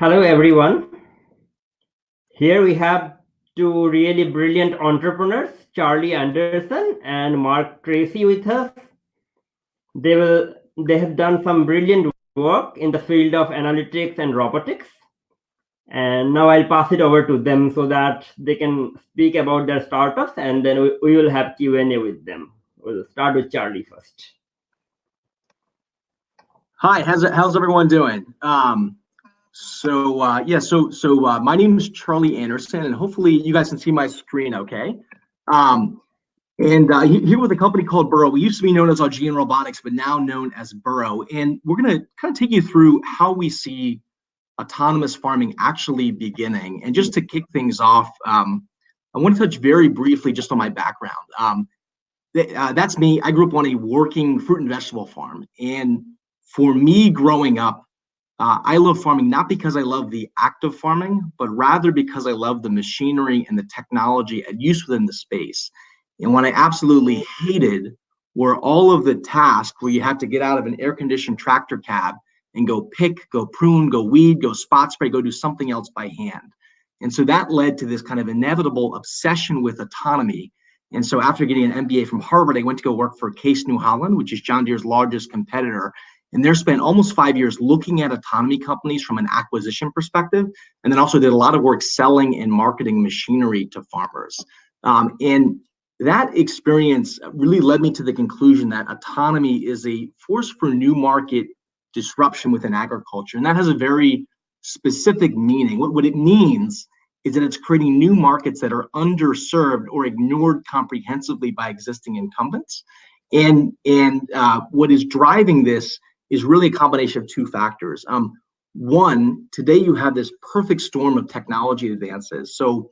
Hello, everyone. Here we have two really brilliant entrepreneurs, Charlie Andersen and Mark Tracy, with us. They have done some brilliant work in the field of analytics and robotics. And now I'll pass it over to them so that they can speak about their startups, and then we will have Q&A with them. We'll start with Charlie first. Hi, how's everyone doing? My name is Charlie Andersen, and hopefully you guys can see my screen okay. Here with a company called Burro. We used to be known as Augean Robotics, but now known as Burro. And we're going to kind of take you through how we see autonomous farming actually beginning. And just to kick things off, I want to touch very briefly just on my background. That's me. I grew up on a working fruit and vegetable farm. And for me growing up, I love farming not because I love the act of farming, but rather because I love the machinery and the technology at use within the space. And what I absolutely hated were all of the tasks where you had to get out of an air-conditioned tractor cab and go pick, go prune, go weed, go spot spray, go do something else by hand. And so that led to this kind of inevitable obsession with autonomy. And so after getting an MBA from Harvard, I went to go work for Case New Holland, which is John Deere's largest competitor. And there spent almost 5 years looking at autonomy companies from an acquisition perspective, and then also did a lot of work selling and marketing machinery to farmers. And that experience really led me to the conclusion that autonomy is a force for new market disruption within agriculture. And that has a very specific meaning. What it means is that it's creating new markets that are underserved or ignored comprehensively by existing incumbents. And what is driving this is really a combination of two factors. One, today you have this perfect storm of technology advances. So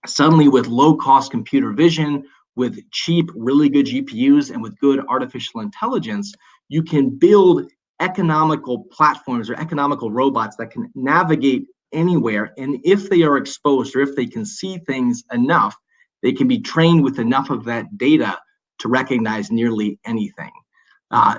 suddenly with low-cost computer vision, with cheap, really good GPUs, and with good artificial intelligence, you can build economical platforms or economical robots that can navigate anywhere. And if they are exposed or if they can see things enough, they can be trained with enough of that data to recognize nearly anything.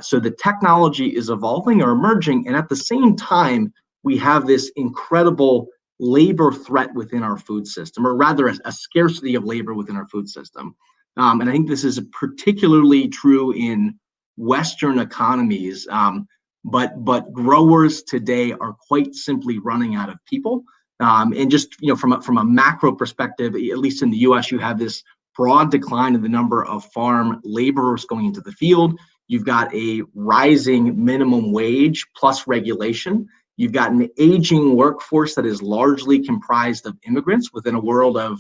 So the technology is evolving or emerging, and at the same time, we have this incredible labor threat within our food system, or rather a scarcity of labor within our food system. And I think this is particularly true in Western economies, but growers today are quite simply running out of people. And just from a macro perspective, at least in the U.S., you have this broad decline in the number of farm laborers going into the field. You've got a rising minimum wage plus regulation. You've got an aging workforce that is largely comprised of immigrants within a world of,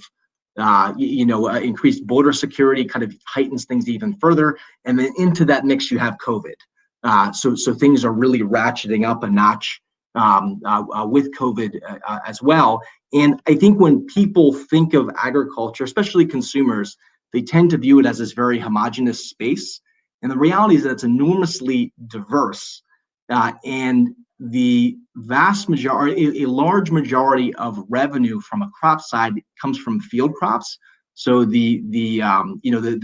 increased border security kind of heightens things even further. And then into that mix, you have COVID. So things are really ratcheting up a notch with COVID as well. And I think when people think of agriculture, especially consumers, they tend to view it as this very homogeneous space. And the reality is that it's enormously diverse, and the vast majority, a large majority of revenue from a crop side comes from field crops. So the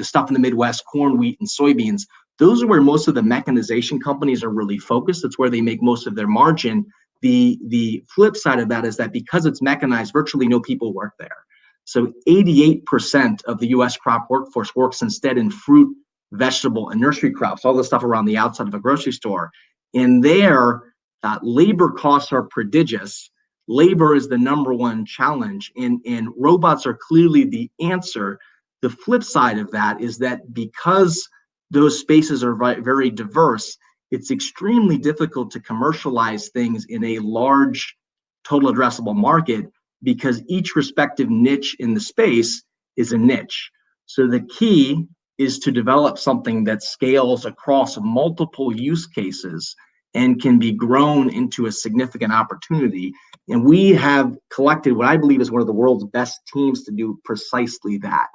stuff in the Midwest, corn, wheat, and soybeans, those are where most of the mechanization companies are really focused. It's where they make most of their margin. The flip side of that is that because it's mechanized, virtually no people work there. So 88% of the U.S. crop workforce works instead in fruit, vegetable, and nursery crops, all the stuff around the outside of a grocery store. And there, labor costs are prodigious. Labor is the number one challenge, and robots are clearly the answer. The flip side of that is that because those spaces are very diverse, it's extremely difficult to commercialize things in a large total addressable market because each respective niche in the space is a niche. So the key is to develop something that scales across multiple use cases and can be grown into a significant opportunity. And we have collected what I believe is one of the world's best teams to do precisely that.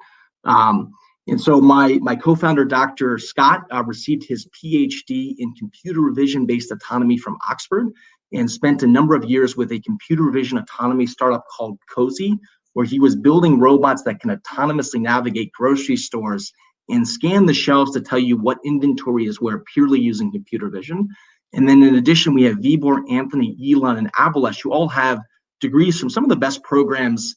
And so my co-founder, Dr. Scott, received his PhD in computer vision-based autonomy from Oxford and spent a number of years with a computer vision autonomy startup called Cozy, where he was building robots that can autonomously navigate grocery stores and scan the shelves to tell you what inventory is where purely using computer vision. And then in addition, we have Vibor, Anthony, Elon, and Abalesh, who all have degrees from some of the best programs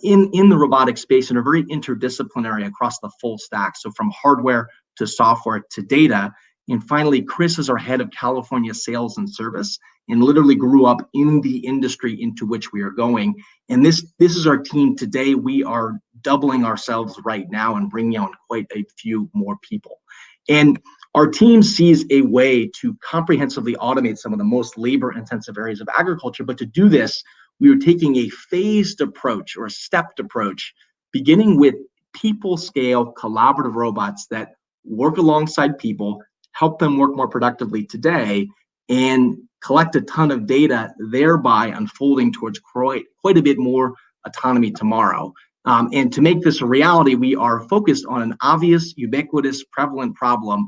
in the robotic space and are very interdisciplinary across the full stack. So from hardware to software to data. And finally, Chris is our head of California sales and service and literally grew up in the industry into which we are going. And this is our team today. We are doubling ourselves right now and bringing on quite a few more people. And our team sees a way to comprehensively automate some of the most labor-intensive areas of agriculture. But to do this, we are taking a phased approach or a stepped approach, beginning with people-scale collaborative robots that work alongside people, help them work more productively today, and collect a ton of data, thereby unfolding towards quite a bit more autonomy tomorrow. And to make this a reality, we are focused on an obvious, ubiquitous, prevalent problem,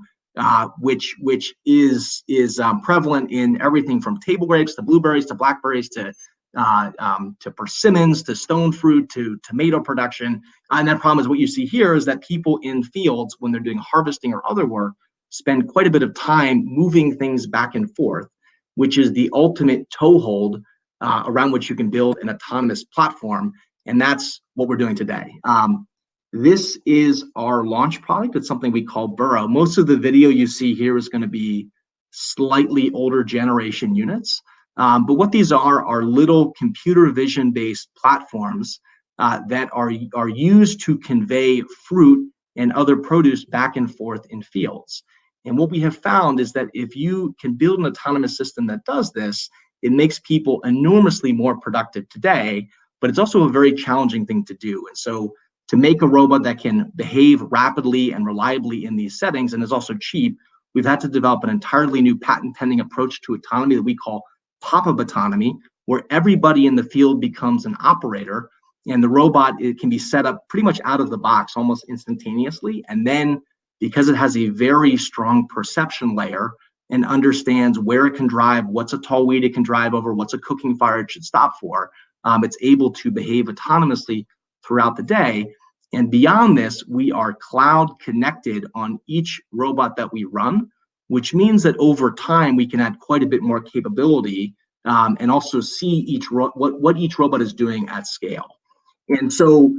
which is prevalent in everything from table grapes to blueberries to blackberries to persimmons to stone fruit to tomato production. And that problem is what you see here is that people in fields, when they're doing harvesting or other work, spend quite a bit of time moving things back and forth, which is the ultimate toehold around which you can build an autonomous platform. And that's what we're doing today. This is our launch product. It's something we call Burro. Most of the video you see here is going to be slightly older generation units. But what these are little computer vision based platforms that are used to convey fruit and other produce back and forth in fields. And what we have found is that if you can build an autonomous system that does this, it makes people enormously more productive today, but it's also a very challenging thing to do. And so to make a robot that can behave rapidly and reliably in these settings and is also cheap, we've had to develop an entirely new patent pending approach to autonomy that we call pop-up autonomy, where everybody in the field becomes an operator and the robot, it can be set up pretty much out of the box almost instantaneously. And then because it has a very strong perception layer and understands where it can drive, what's a tall weed it can drive over, what's a cooking fire it should stop for, it's able to behave autonomously throughout the day. And beyond this, we are cloud connected on each robot that we run, which means that over time we can add quite a bit more capability and also see what each robot is doing at scale. And so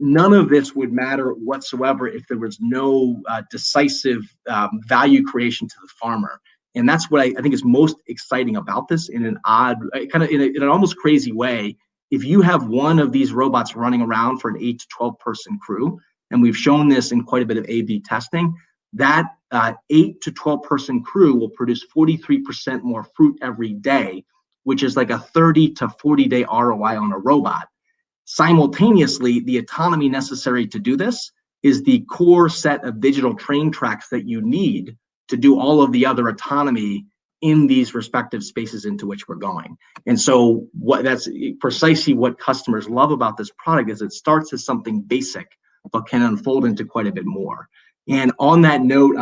none of this would matter whatsoever if there was no decisive value creation to the farmer. And that's what I think is most exciting about this in an odd, kind of in an almost crazy way. If you have one of these robots running around for an 8 to 12 person crew, and we've shown this in quite a bit of A/B testing, that 8 to 12 person crew will produce 43% more fruit every day, which is like a 30 to 40 day ROI on a robot. Simultaneously, the autonomy necessary to do this is the core set of digital train tracks that you need to do all of the other autonomy in these respective spaces into which we're going. And so that's precisely what customers love about this product is it starts as something basic, but can unfold into quite a bit more. And on that note,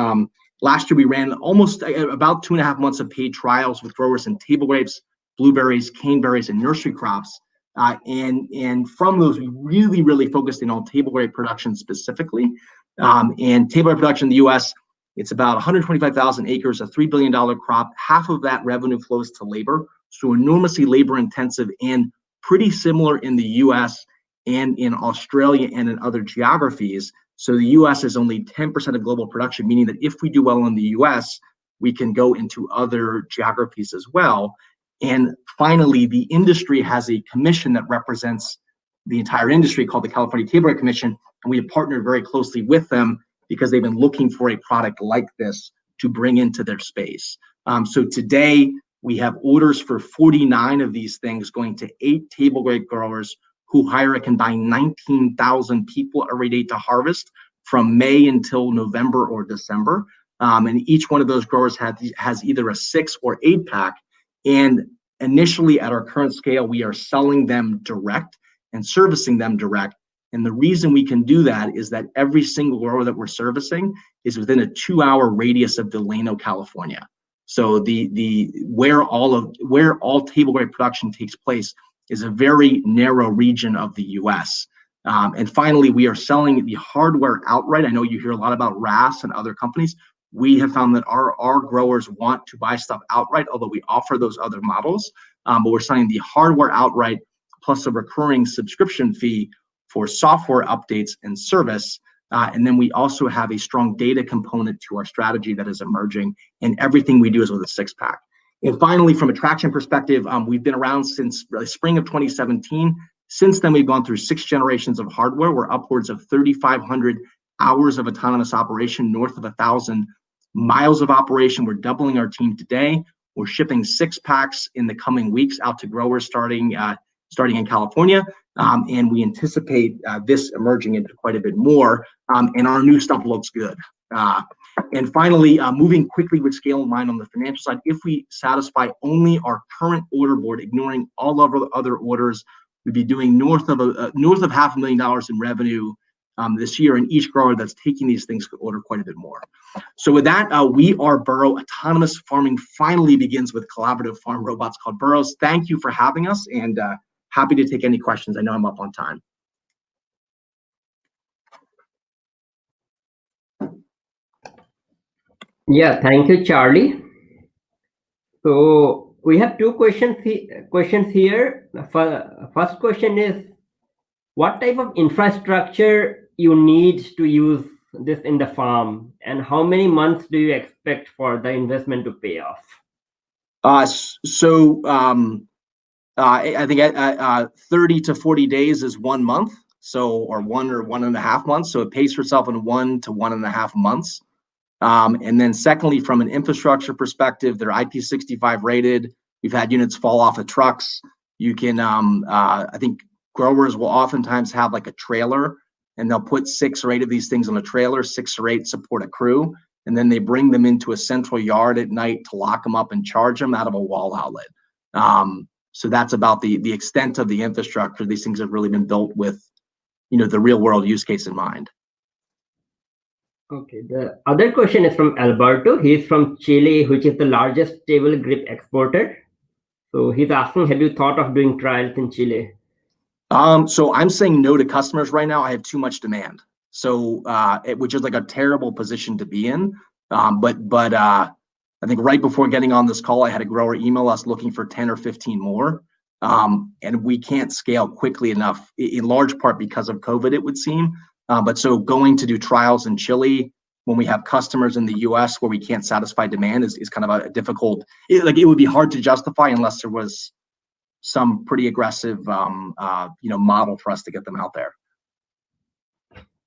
last year we ran almost about 2.5 months of paid trials with growers in table grapes, blueberries, caneberries, and nursery crops. And from those, we really focused in on table grape production specifically. And table grape production in the US, it's about 125,000 acres, a $3 billion crop. Half of that revenue flows to labor, so enormously labor intensive and pretty similar in the US and in Australia and in other geographies. So the US is only 10% of global production, meaning that if we do well in the US, we can go into other geographies as well. And finally, the industry has a commission that represents the entire industry called the California Table Grape Commission, and we have partnered very closely with them because they've been looking for a product like this to bring into their space. So today, we have orders for 49 of these things going to 8 table grape growers who hire a combined 19,000 people every day to harvest from May until November or December. And each one of those growers has either a 6 or 8 pack. And initially at our current scale, we are selling them direct and servicing them direct. And the reason we can do that is that every single grower that we're servicing is within a 2-hour radius of Delano, California. So where all table grape production takes place is a very narrow region of the US. And finally, we are selling the hardware outright. I know you hear a lot about RAS and other companies. we have found that our growers want to buy stuff outright, although we offer those other models. But we're selling the hardware outright plus a recurring subscription fee for software updates and service. And then we also have a strong data component to our strategy that is emerging, and everything we do is with a 6-pack. And finally, from a traction perspective, we've been around since really spring of 2017. Since then, we've gone through 6 generations of hardware. We're upwards of 3,500 hours of autonomous operation, north of 1,000 miles of operation. We're doubling our team today. We're shipping 6-packs in the coming weeks out to growers starting in California. And we anticipate this emerging into quite a bit more. And our new stuff looks good. And finally, moving quickly with scale in mind on the financial side, if we satisfy only our current order board, ignoring all of our other orders, we'd be doing north of $500,000 in revenue this year, and each grower that's taking these things could order quite a bit more. So with that, we are Burro. Autonomous farming finally begins with collaborative farm robots called Burros. Thank you for having us, and happy to take any questions. I know I'm up on time. Yeah, thank you, Charlie. So we have 2 questions here. First question is, what type of infrastructure you need to use this in the farm, and how many months do you expect for the investment to pay off? I think 30 to 40 days is 1 month, or 1.5 months. So it pays for itself in 1 to 1.5 months. And then secondly, from an infrastructure perspective, they're IP65 rated. We've had units fall off of trucks. You can, I think growers will oftentimes have like a trailer, and they'll put 6 or 8 of these things on a trailer. 6 or 8 support a crew, and then they bring them into a central yard at night to lock them up and charge them out of a wall outlet. So that's about the extent of the infrastructure. These things have really been built with, the real world use case in mind. Okay, the other question is from Alberto. He's from Chile, which is the largest table grip exporter. So he's asking, have you thought of doing trials in Chile? So I'm saying no to customers right now. I have too much demand. So which is like a terrible position to be in. But I think right before getting on this call, I had a grower email us looking for 10 or 15 more. And we can't scale quickly enough, in large part because of COVID, it would seem. But so going to do trials in Chile when we have customers in the US where we can't satisfy demand is kind of a difficult, it would be hard to justify unless there was some pretty aggressive model for us to get them out there.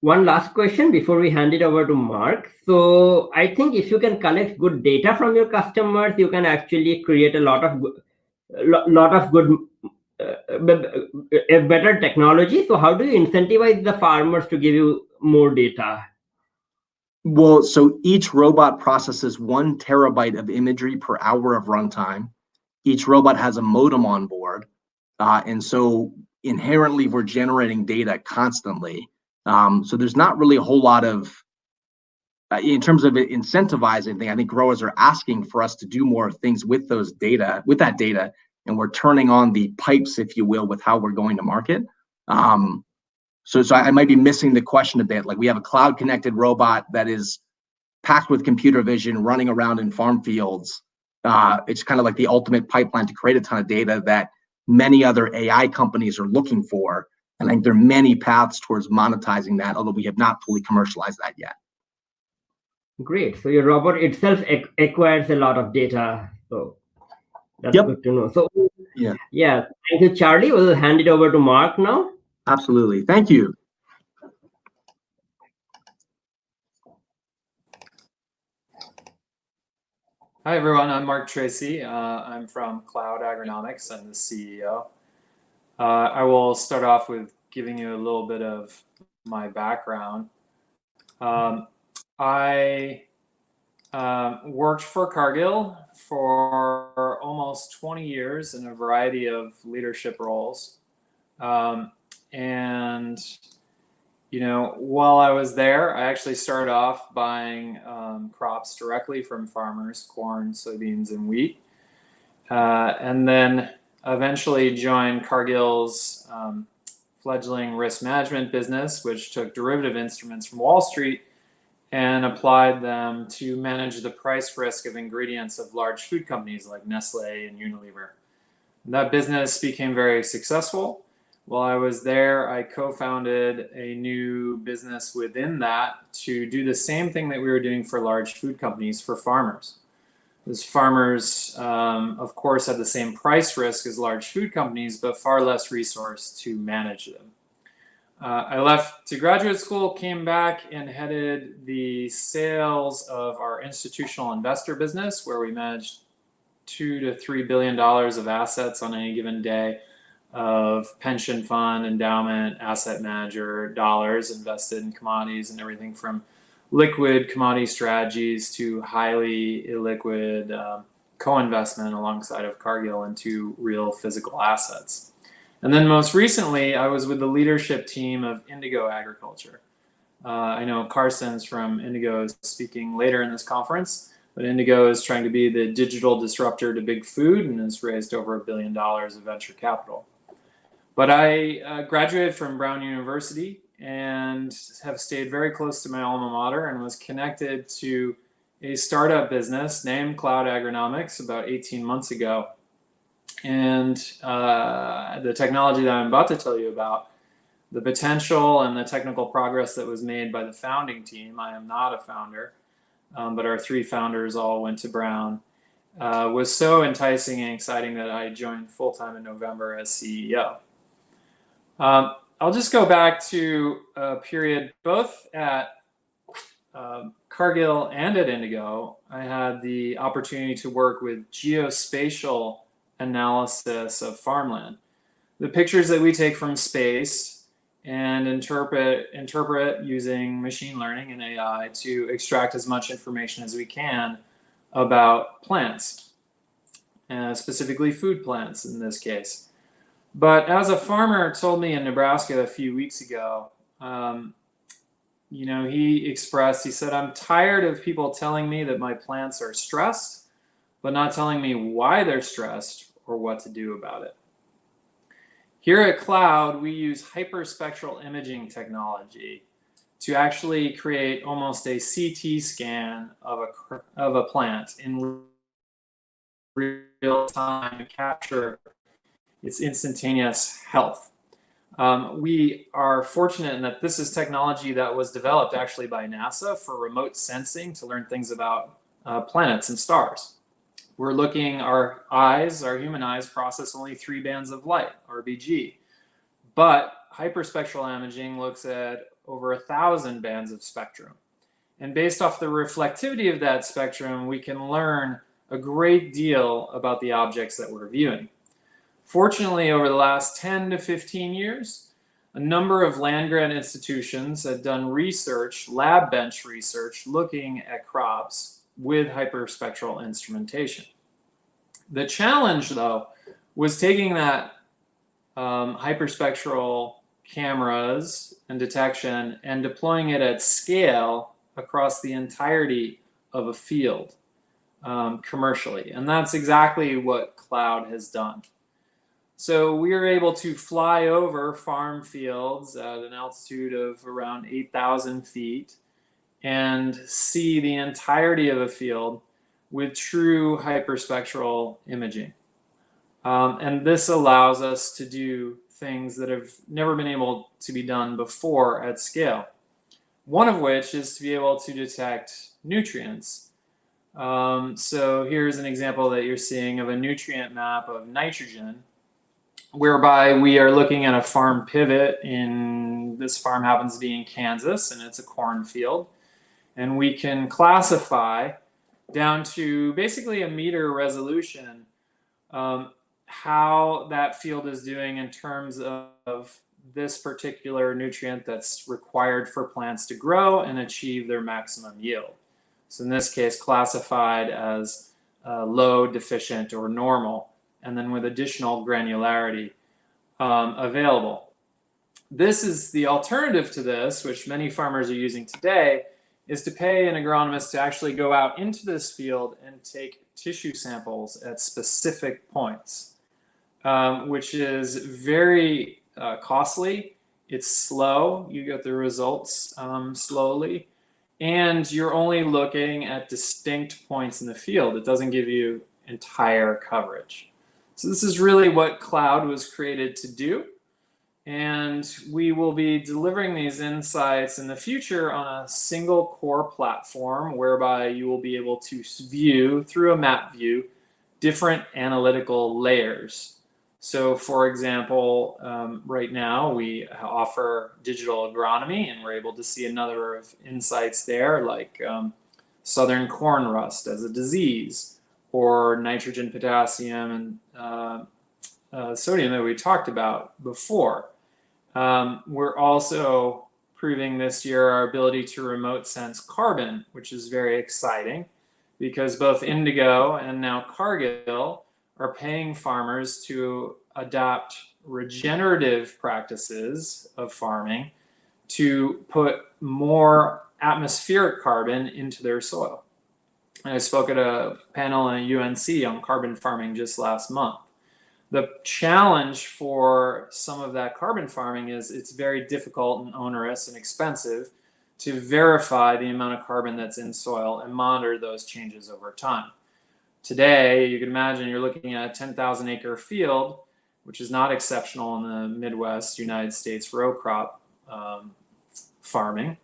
One last question before we hand it over to Mark. So I think if you can collect good data from your customers, you can actually create a lot of good a better technology. So how do you incentivize the farmers to give you more data? Well, so each robot processes 1 terabyte of imagery per hour of runtime. Each robot has a modem on board. And so inherently, we're generating data constantly. So there's not really a whole lot of, in terms of incentivizing thing, I think growers are asking for us to do more things with that data, and we're turning on the pipes, if you will, with how we're going to market. So I might be missing the question a bit. Like, we have a cloud connected robot that is packed with computer vision running around in farm fields. It's kind of like the ultimate pipeline to create a ton of data that many other AI companies are looking for. And I think there are many paths towards monetizing that, although we have not fully commercialized that yet. Great. So your robot itself acquires a lot of data. So that's good to know. So yeah, thank you, Charlie. We'll hand it over to Mark now. Absolutely. Thank you. Hi, everyone. I'm Mark Tracy. I'm from Cloud Agronomics. I'm the CEO. I will start off with giving you a little bit of my background. I worked for Cargill for almost 20 years in a variety of leadership roles. And, while I was there, I actually started off buying crops directly from farmers, corn, soybeans, and wheat. And then eventually joined Cargill's fledgling risk management business, which took derivative instruments from Wall Street and applied them to manage the price risk of ingredients of large food companies like Nestle and Unilever. That business became very successful. While I was there, I co-founded a new business within that to do the same thing that we were doing for large food companies for farmers. Those farmers, of course, had the same price risk as large food companies, but far less resource to manage them. I left to graduate school, came back and headed the sales of our institutional investor business, where we managed $2 to $3 billion of assets on any given day of pension fund, endowment, asset manager dollars invested in commodities and everything from liquid commodity strategies to highly illiquid co-investment alongside of Cargill into real physical assets. And then most recently, I was with the leadership team of Indigo Agriculture. I know Carson's from Indigo is speaking later in this conference, but Indigo is trying to be the digital disruptor to big food and has raised over $1 billion of venture capital. But I graduated from Brown University and have stayed very close to my alma mater and was connected to a startup business named Cloud Agronomics about 18 months ago. And the technology that I'm about to tell you about, the potential and the technical progress that was made by the founding team, I am not a founder, but our 3 founders all went to Brown, was so enticing and exciting that I joined full-time in November as CEO. I'll just go back to a period both at Cargill and at Indigo. I had the opportunity to work with geospatial analysis of farmland. The pictures that we take from space and interpret using machine learning and AI to extract as much information as we can about plants, specifically food plants in this case. But as a farmer told me in Nebraska a few weeks ago, he said, I'm tired of people telling me that my plants are stressed, but not telling me why they're stressed or what to do about it. Here at Cloud, we use hyperspectral imaging technology to actually create almost a CT scan of a plant in real time to capture its instantaneous health. We are fortunate in that this is technology that was developed actually by NASA for remote sensing to learn things about planets and stars. We're looking, our human eyes process only 3 bands of light, RBG. But hyperspectral imaging looks at over 1,000 bands of spectrum. And based off the reflectivity of that spectrum, we can learn a great deal about the objects that we're viewing. Fortunately, over the last 10 to 15 years, a number of land-grant institutions have done research, lab bench research, looking at crops with hyperspectral instrumentation. The challenge, though, was taking that hyperspectral cameras and detection and deploying it at scale across the entirety of a field commercially. And that's exactly what Cloud has done. So we are able to fly over farm fields at an altitude of around 8,000 feet and see the entirety of a field with true hyperspectral imaging. And this allows us to do things that have never been able to be done before at scale. One of which is to be able to detect nutrients. So here's an example that you're seeing of a nutrient map of nitrogen, whereby we are looking at a farm pivot. This farm happens to be in Kansas, and it's a cornfield. And we can classify down to basically a meter resolution how that field is doing in terms of this particular nutrient that's required for plants to grow and achieve their maximum yield. So in this case, classified as low, deficient, or normal, and then with additional granularity available. This is the alternative to this, which many farmers are using today, is to pay an agronomist to actually go out into this field and take tissue samples at specific points, which is very costly. It's slow. You get the results slowly. and you're only looking at distinct points in the field. It doesn't give you entire coverage. So this is really what cloud was created to do. And we will be delivering these insights in the future on a single core platform whereby you will be able to view through a map view different analytical layers. So for example, right now we offer digital agronomy, and we're able to see a number of insights there, like southern corn rust as a disease, or nitrogen, potassium, and sodium that we talked about before. We're also proving this year our ability to remote sense carbon, which is very exciting because both Indigo and now Cargill are paying farmers to adopt regenerative practices of farming to put more atmospheric carbon into their soil. And I spoke at a panel in UNC on carbon farming just last month. The challenge for some of that carbon farming is it's very difficult and onerous and expensive to verify the amount of carbon that's in soil and monitor those changes over time. Today, you can imagine you're looking at a 10,000 acre field, which is not exceptional in the Midwest United States row crop farming.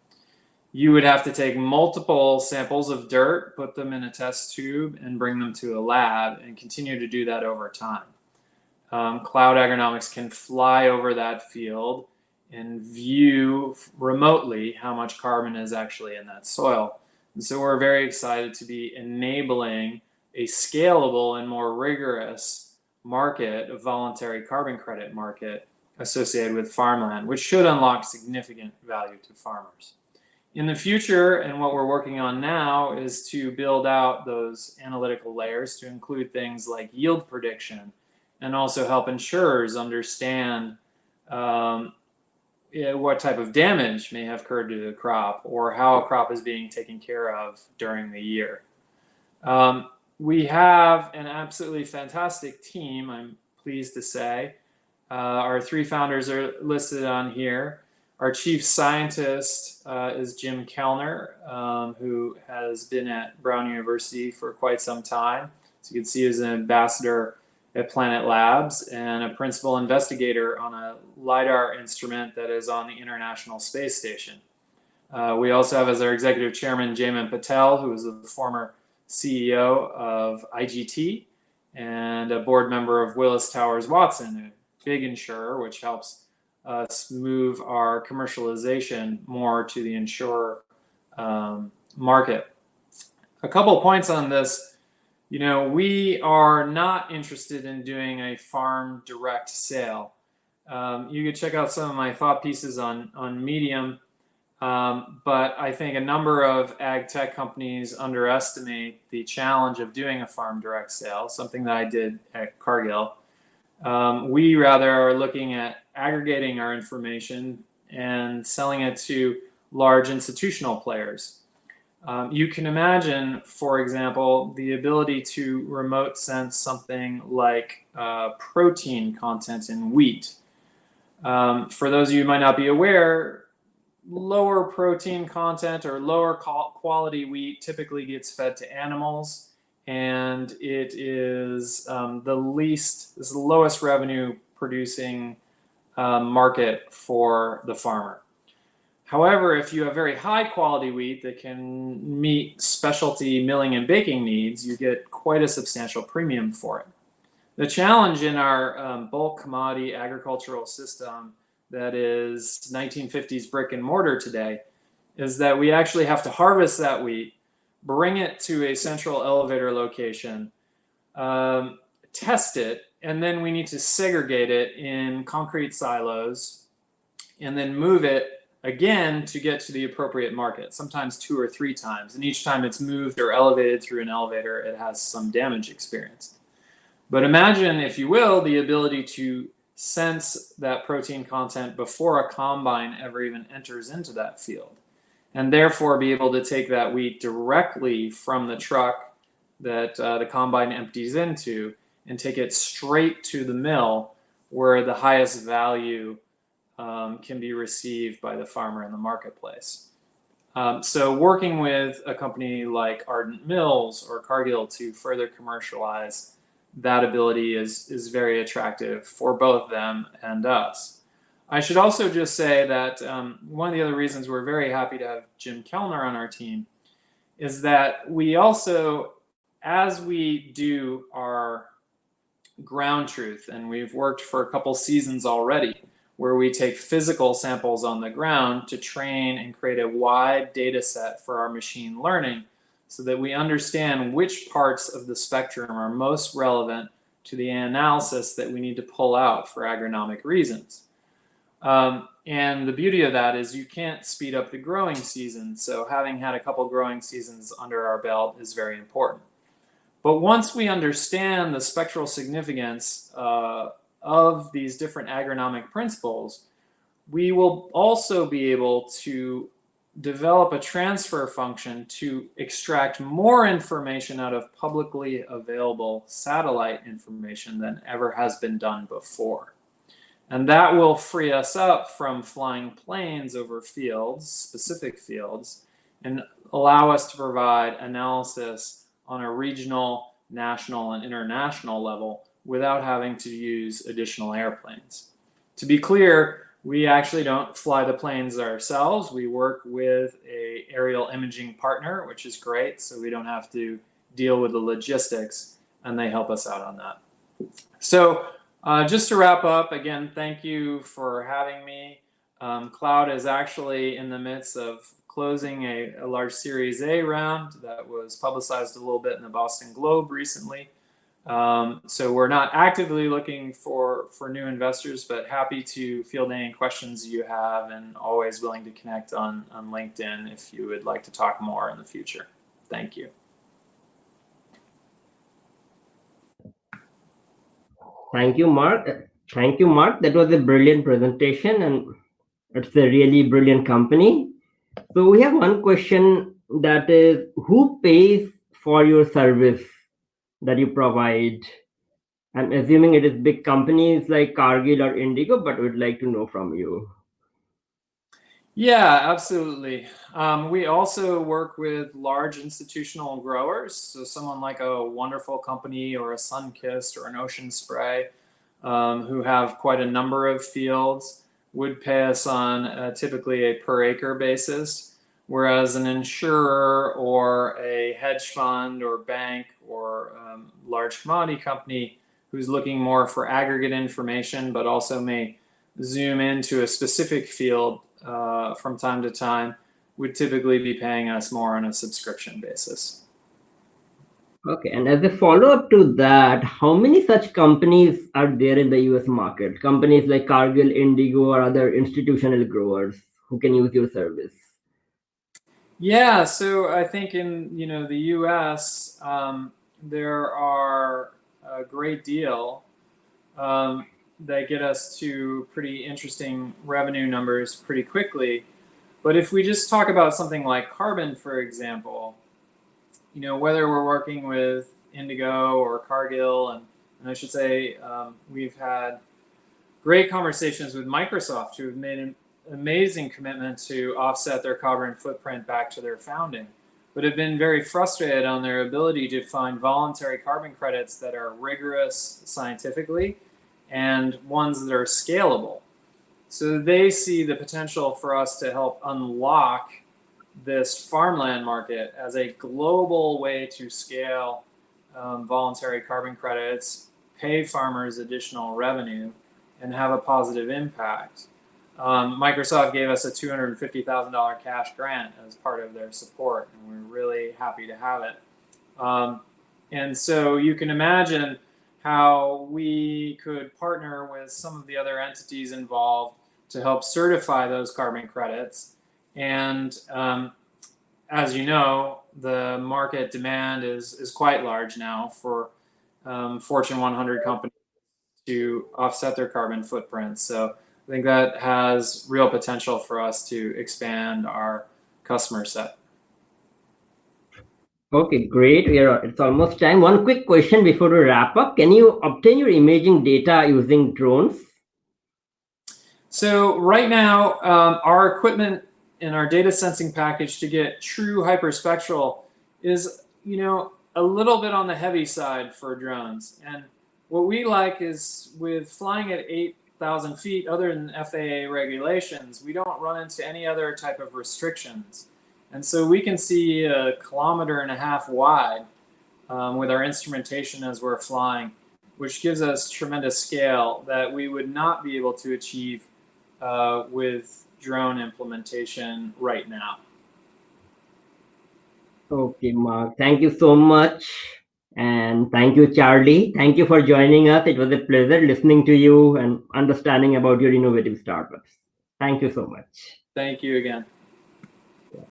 You would have to take multiple samples of dirt, put them in a test tube, and bring them to a lab and continue to do that over time. Cloud Agronomics can fly over that field and view remotely how much carbon is actually in that soil. And so we're very excited to be enabling a scalable and more rigorous market, a voluntary carbon credit market associated with farmland, which should unlock significant value to farmers. In the future, and what we're working on now, is to build out those analytical layers to include things like yield prediction, and also help insurers understand what type of damage may have occurred to the crop, or how a crop is being taken care of during the year. We have an absolutely fantastic team, I'm pleased to say. Our three founders are listed on here. Our chief scientist is Jim Kellner, who has been at Brown University for quite some time. So you can see he's an ambassador at Planet Labs and a principal investigator on a LiDAR instrument that is on the International Space Station. We also have as our executive chairman Jaymin Patel, who is the former CEO of IGT and a board member of Willis Towers Watson, a big insurer, which helps us move our commercialization more to the insurer market. A couple of points on this. You know, we are not interested in doing a farm direct sale. You could check out some of my thought pieces on Medium, but I think a number of ag tech companies underestimate the challenge of doing a farm direct sale, something that I did at Cargill. We rather are looking at aggregating our information and selling it to large institutional players. You can imagine, for example, the ability to remote sense something like protein content in wheat. For those of you who might not be aware, lower protein content or lower quality wheat typically gets fed to animals, and it is the lowest revenue producing market for the farmer. However, if you have very high quality wheat that can meet specialty milling and baking needs, you get quite a substantial premium for it. The challenge in our bulk commodity agricultural system that is 1950s brick and mortar today is that we actually have to harvest that wheat, bring it to a central elevator location, test it, and then we need to segregate it in concrete silos and then move it again to get to the appropriate market, sometimes 2 or 3 times. And each time it's moved or elevated through an elevator, it has some damage experienced. But imagine, if you will, the ability to sense that protein content before a combine ever even enters into that field, and therefore be able to take that wheat directly from the truck that the combine empties into and take it straight to the mill where the highest value can be received by the farmer in the marketplace. So working with a company like Ardent Mills or Cargill to further commercialize that ability is very attractive for both them and us. I should also just say that one of the other reasons we're very happy to have Jim Kellner on our team is that we also, as we do our ground truth, and we've worked for a couple seasons already, where we take physical samples on the ground to train and create a wide data set for our machine learning so that we understand which parts of the spectrum are most relevant to the analysis that we need to pull out for agronomic reasons. And the beauty of that is you can't speed up the growing season. So having had a couple growing seasons under our belt is very important. But once we understand the spectral significance of these different agronomic principles, we will also be able to develop a transfer function to extract more information out of publicly available satellite information than ever has been done before. And that will free us up from flying planes over fields, specific fields, and allow us to provide analysis on a regional, national, and international level without having to use additional airplanes. To be clear, we actually don't fly the planes ourselves. We work with an aerial imaging partner, which is great, so we don't have to deal with the logistics, and they help us out on that. So just to wrap up, again, thank you for having me. Cloud is actually in the midst of closing a large Series A round that was publicized a little bit in the Boston Globe recently. So we're not actively looking for new investors, but happy to field any questions you have and always willing to connect on LinkedIn if you would like to talk more in the future. Thank you. Thank you, Mark. Thank you, Mark. That was a brilliant presentation, and it's a really brilliant company. So we have one question, that is, who pays for your service that you provide? I'm assuming it is big companies like Cargill or Indigo, but we'd like to know from you. Yeah, absolutely. We also work with large institutional growers. So someone like a Wonderful Company or a Sunkist or an Ocean Spray, who have quite a number of fields, would pay us on typically a per acre basis, whereas an insurer or a hedge fund or bank or large commodity company who's looking more for aggregate information, but also may zoom into a specific field from time to time, would typically be paying us more on a subscription basis. Okay, and as a follow-up to that, how many such companies are there in the US market? Companies like Cargill, Indigo, or other institutional growers who can use your service? Yeah, so I think in the US, there are a great deal that get us to pretty interesting revenue numbers pretty quickly. But if we just talk about something like carbon, for example, whether we're working with Indigo or Cargill, and I should say we've had great conversations with Microsoft, who have made an amazing commitment to offset their carbon footprint back to their founding, but have been very frustrated on their ability to find voluntary carbon credits that are rigorous scientifically and ones that are scalable. So they see the potential for us to help unlock this farmland market as a global way to scale voluntary carbon credits, pay farmers additional revenue, and have a positive impact. Microsoft gave us a $250,000 cash grant as part of their support, and we're really happy to have it. And so you can imagine how we could partner with some of the other entities involved to help certify those carbon credits. And as you know, the market demand is quite large now for Fortune 100 companies to offset their carbon footprint. So I think that has real potential for us to expand our customer set. Okay, great. It's almost time. One quick question before we wrap up. Can you obtain your imaging data using drones? So right now, our equipment in our data sensing package to get true hyperspectral is, a little bit on the heavy side for drones. And what we like is with flying at 8,000 feet, other than FAA regulations, we don't run into any other type of restrictions. And so we can see 1.5 kilometers wide with our instrumentation as we're flying, which gives us tremendous scale that we would not be able to achieve with drone implementation right now. Okay, Mark. Thank you so much. And thank you, Charlie. Thank you for joining us. It was a pleasure listening to you and understanding about your innovative startups. Thank you so much. Thank you again.